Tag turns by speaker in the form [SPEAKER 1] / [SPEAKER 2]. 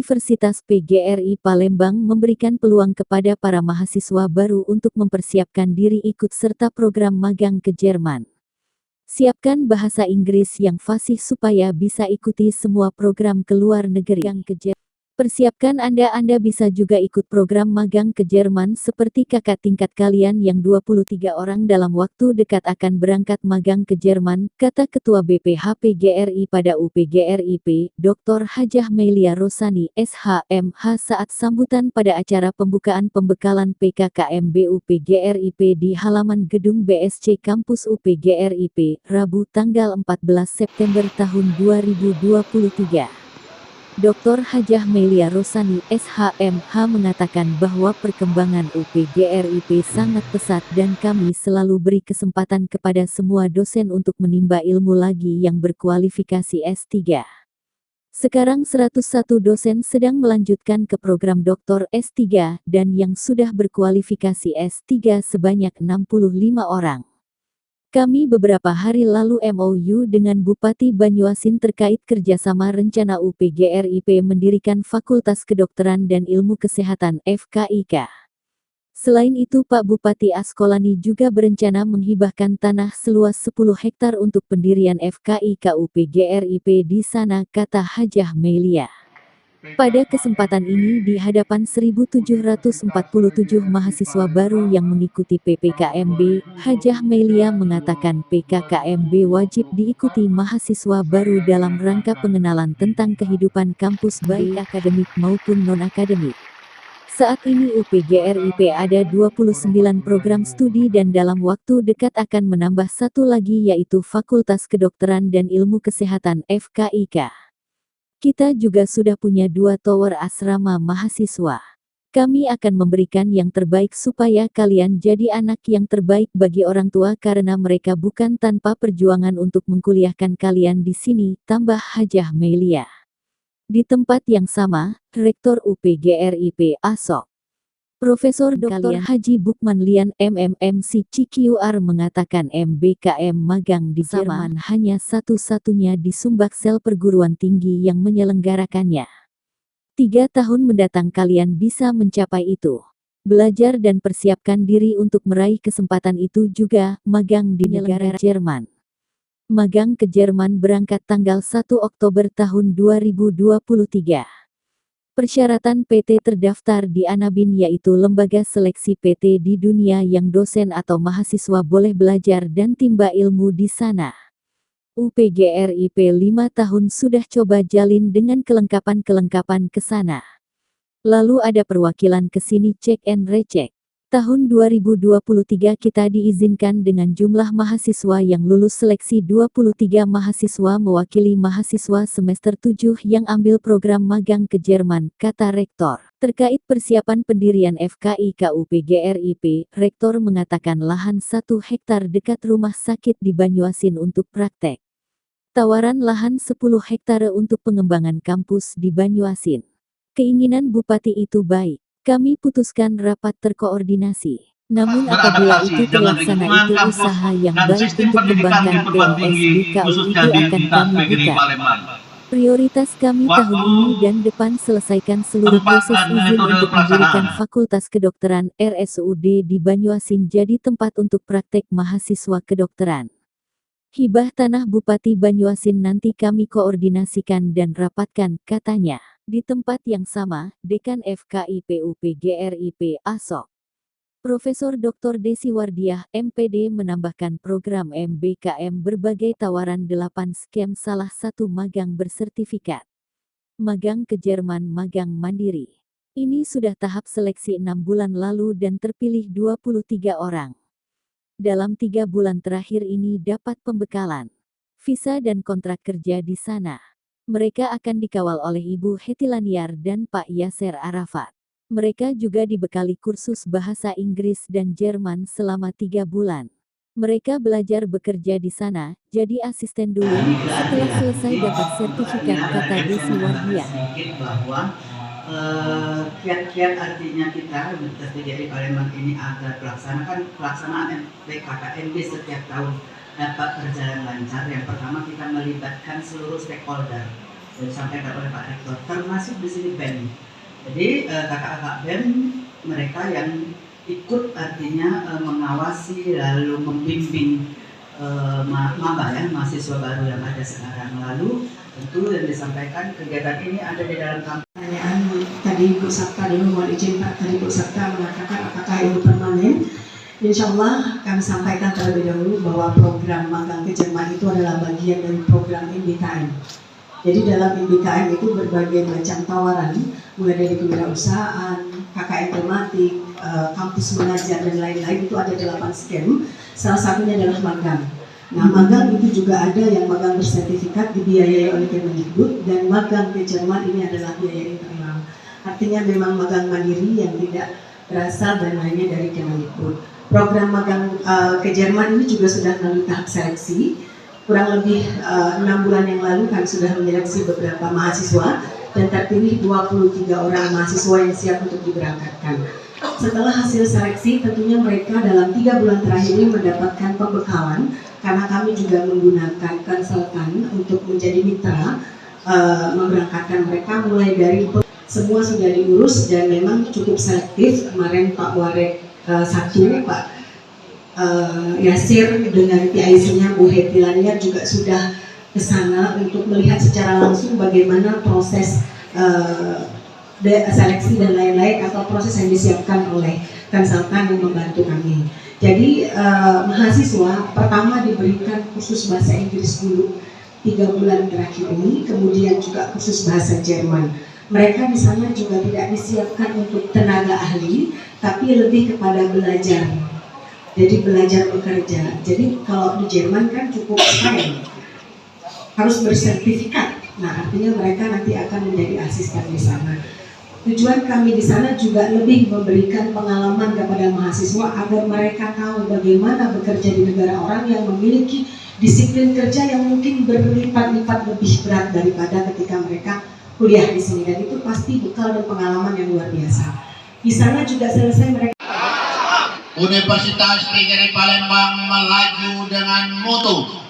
[SPEAKER 1] Universitas PGRI Palembang memberikan peluang kepada para mahasiswa baru untuk mempersiapkan diri ikut serta program magang ke Jerman. Siapkan bahasa Inggris yang fasih supaya bisa ikuti semua program ke luar negeri yang ke Jerman. Persiapkan Anda bisa juga ikut program magang ke Jerman seperti kakak tingkat kalian yang 23 orang dalam waktu dekat akan berangkat magang ke Jerman, kata Ketua BPH PGRI pada UPGRIP, Dr. Hajah Melia Rosani, SHMH saat sambutan pada acara pembukaan pembekalan PKKMB UPGRIP di halaman gedung BSC Kampus UPGRIP, Rabu tanggal 14 September tahun 2023. Dr. Hajah Melia Rosani, SHMH mengatakan bahwa perkembangan UPGRIP sangat pesat dan kami selalu beri kesempatan kepada semua dosen untuk menimba ilmu lagi yang berkualifikasi S3. Sekarang 101 dosen sedang melanjutkan ke program doktor S3 dan yang sudah berkualifikasi S3 sebanyak 65 orang. Kami beberapa hari lalu MOU dengan Bupati Banyuasin terkait kerjasama rencana UPGRIP mendirikan Fakultas Kedokteran dan Ilmu Kesehatan FKIK. Selain itu Pak Bupati Askolani juga berencana menghibahkan tanah seluas 10 hektar untuk pendirian FKIK UPGRIP di sana, kata Hajah Melia. Pada kesempatan ini di hadapan 1.747 mahasiswa baru yang mengikuti PPKMB, Hajah Melia mengatakan PKKMB wajib diikuti mahasiswa baru dalam rangka pengenalan tentang kehidupan kampus baik akademik maupun non-akademik. Saat ini UPGRIP ada 29 program studi dan dalam waktu dekat akan menambah satu lagi yaitu Fakultas Kedokteran dan Ilmu Kesehatan FKIK. Kita juga sudah punya 2 tower asrama mahasiswa. Kami akan memberikan yang terbaik supaya kalian jadi anak yang terbaik bagi orang tua karena mereka bukan tanpa perjuangan untuk mengkuliahkan kalian di sini, tambah Hajah Melia. Di tempat yang sama, Rektor UPGRIP Asok, Profesor Dr. Haji Bukman Lian MMMC CQR mengatakan MBKM magang di Jerman hanya satu-satunya di Sumbaksel perguruan tinggi yang menyelenggarakannya. 3 tahun mendatang kalian bisa mencapai itu. Belajar dan persiapkan diri untuk meraih kesempatan itu juga, magang di negara Jerman. Magang ke Jerman berangkat tanggal 1 Oktober tahun 2023. Persyaratan PT terdaftar di ANABIN yaitu lembaga seleksi PT di dunia yang dosen atau mahasiswa boleh belajar dan timba ilmu di sana. UPGRIP 5 tahun sudah coba jalin dengan kelengkapan ke sana. Lalu ada perwakilan ke sini cek and recheck. Tahun 2023 kita diizinkan dengan jumlah mahasiswa yang lulus seleksi 23 mahasiswa mewakili mahasiswa semester 7 yang ambil program magang ke Jerman, kata Rektor. Terkait persiapan pendirian FKIK UPGRIP, Rektor mengatakan lahan 1 hektar dekat rumah sakit di Banyuasin untuk praktek. Tawaran lahan 10 hektare untuk pengembangan kampus di Banyuasin. Keinginan Bupati itu baik. Kami putuskan rapat terkoordinasi. Namun apabila itu terlaksana itu usaha yang baik untuk kembangkan PLS BKU itu akan kami buka. Prioritas kami tahun ini dan depan selesaikan seluruh proses izin untuk mendirikan Fakultas Kedokteran RSUD di Banyuasin jadi tempat untuk praktek mahasiswa kedokteran. Hibah tanah Bupati Banyuasin nanti kami koordinasikan dan rapatkan, katanya. Di tempat yang sama, Dekan FKIP UPGRIP Asok, Profesor Dr. Desi Wardiah, MPD menambahkan program MBKM berbagai tawaran 8 scam salah satu magang bersertifikat. Magang ke Jerman magang mandiri. Ini sudah tahap seleksi 6 bulan lalu dan terpilih 23 orang. Dalam 3 bulan terakhir ini dapat pembekalan, visa dan kontrak kerja di sana. Mereka akan dikawal oleh Ibu Hetilaniar dan Pak Yaser Arafat. Mereka juga dibekali kursus bahasa Inggris dan Jerman selama 3 bulan. Mereka belajar bekerja di sana, jadi asisten dulu, setelah selesai dapat sertifikat, kata Desi Wardiah.
[SPEAKER 2] Kiat-kiat artinya kita di Palembang ini agar pelaksanaan PKKMB setiap tahun dapat berjalan lancar. Yang pertama kita melibatkan seluruh stakeholder, disampaikan oleh Pak Rektor, termasuk di sini BEM. Jadi kakak-kakak BEM mereka yang ikut artinya mengawasi lalu membimbing maba ya, mahasiswa baru yang ada sekarang. Lalu tentu yang disampaikan kegiatan ini ada di dalam
[SPEAKER 3] pertanyaan tadi Bu Sabta dulu, mohon izin Pak, tadi Bu Sabta mengatakan apakah ini permanen. Insya Allah kami sampaikan terlebih dahulu bahwa program magang ke Jerman itu adalah bagian dari program MBKM. Jadi dalam MBKM itu berbagai macam tawaran, mulai dari kewirausahaan, KKN tematik, kampus mengajar dan lain-lain, itu ada 8 scam. Salah satunya adalah magang. Nah, magang itu juga ada yang magang bersertifikat dibiayai oleh Kemendikbud, dan magang ke Jerman ini adalah biaya internal. Artinya memang magang mandiri yang tidak berasal dan lainnya dari Kemendikbud. Program magang ke Jerman ini juga sudah melalui tahap seleksi. Kurang lebih 6 bulan yang lalu kami sudah menyeleksi beberapa mahasiswa dan terpilih 23 orang mahasiswa yang siap untuk diberangkatkan. Setelah hasil seleksi, tentunya mereka dalam 3 bulan terakhir ini mendapatkan pembekalan, karena kami juga menggunakan konsultan untuk menjadi mitra memberangkatkan mereka, mulai dari semua sudah diurus dan memang cukup selektif. Kemarin Pak Warek 1, Pak Yasir dengan PIC-nya Bu Hetilania juga sudah ke sana untuk melihat secara langsung bagaimana proses seleksi dan lain-lain, atau proses yang disiapkan oleh konsultan yang membantu kami. Jadi mahasiswa pertama diberikan kursus bahasa Inggris dulu 3 bulan terakhir ini, kemudian juga kursus bahasa Jerman. Mereka di sana juga tidak disiapkan untuk tenaga ahli, tapi lebih kepada belajar. Jadi belajar bekerja. Jadi kalau di Jerman kan cukup setahun, harus bersertifikat. Nah, artinya mereka nanti akan menjadi asisten di sana. Tujuan kami di sana juga lebih memberikan pengalaman kepada mahasiswa agar mereka tahu bagaimana bekerja di negara orang yang memiliki disiplin kerja yang mungkin berlipat-lipat lebih berat daripada ketika mereka kuliah di sini, dan itu pasti bekal dan pengalaman yang luar biasa. Di sana juga selesai mereka.
[SPEAKER 4] Universitas Negeri Palembang melaju dengan moto